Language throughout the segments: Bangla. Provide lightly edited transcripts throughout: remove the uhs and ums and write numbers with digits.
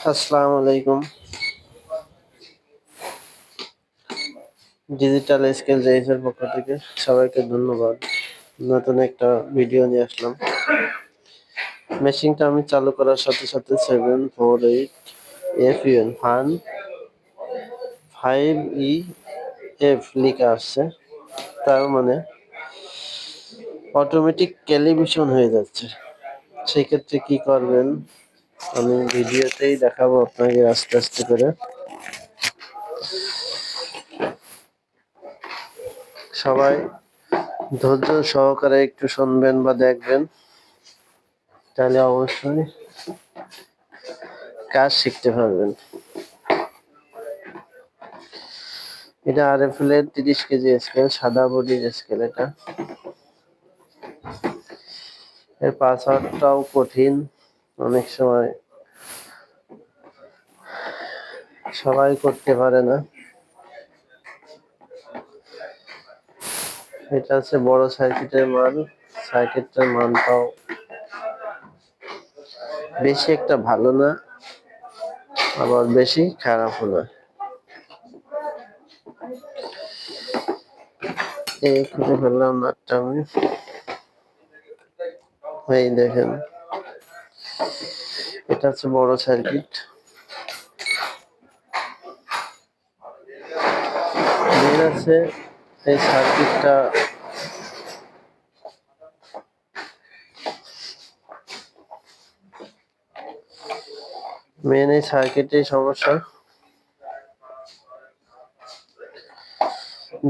আসসালামু আলাইকুম। ডিজিটাল স্কেল জেইসের পক্ষ থেকে সবাইকে ধন্যবাদ। নতুন একটা ভিডিও নিয়ে আসলাম। মেশিনটা আমি চালু করার সাথে সাথে 748 ফান 5EF লেখা আসছে। তার মানে অটোমেটিক ক্যালিব্রেশন হয়ে যাচ্ছে। সেক্ষেত্রে কি করবেন আমি ভিডিওতেই দেখাবো আপনাকে আস্তে আস্তে করে। সবাই ধৈর্য সহকারে একটু শুনবেন বা দেখবেন, তাহলে অবশ্যই কাজ শিখতে পারবেন। এটা RFL এর 30 কেজি স্কেল, সাদা বডির স্কেল। এটা এর পাসওয়ার্ডটাও কঠিন, অনেক সময় সবাই করতে পারে না। এটা হচ্ছে বড় সার্কিটের মাল। সার্কিটের মানটাও বেশি একটা ভালো না, আবার বেশি খারাপও না। এই খুলে ফেললাম নাটটা আমি। এই দেখেন, এটা হচ্ছে বড় সার্কিট। মেন আছে এই সার্কিটটা মেন এই সার্কিটের সমস্যা,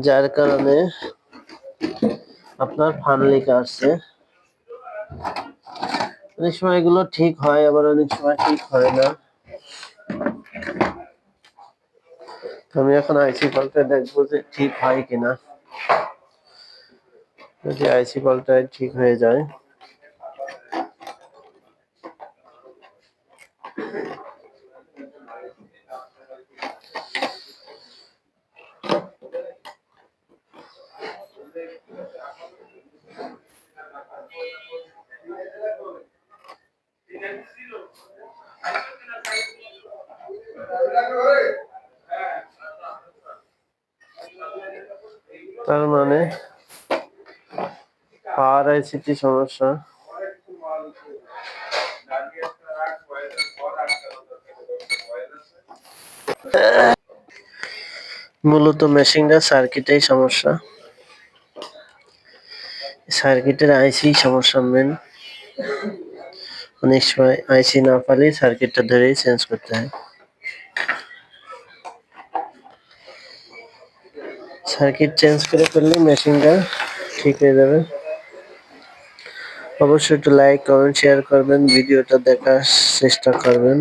যার কারণে আপনার ফান লিক আসছে। অনেক সময় এগুলো ঠিক হয়, আবার অনেক সময় ঠিক হয় না। আমি এখন আইসি পাল্টে দেখবো যে ঠিক হয় কিনা। যদি আইসি পাল্টায় ঠিক হয়ে যায়, তার মানে পাওয়ার আইসিটি সমস্যা। মূলত মেশিনটা সার্কিটেই সমস্যা, সার্কিটের আইসি সমস্যা মেন। অনেক সময় আইসি না পালে সার্কিটটা ধরেই চেঞ্জ করতে হয়। সার্কিট চেঞ্জ করে ফেললে মেশিনটা ঠিক হয়ে যাবে। অবশ্যই একটু লাইক কমেন্ট শেয়ার করবেন, ভিডিওটা দেখার চেষ্টা করবেন।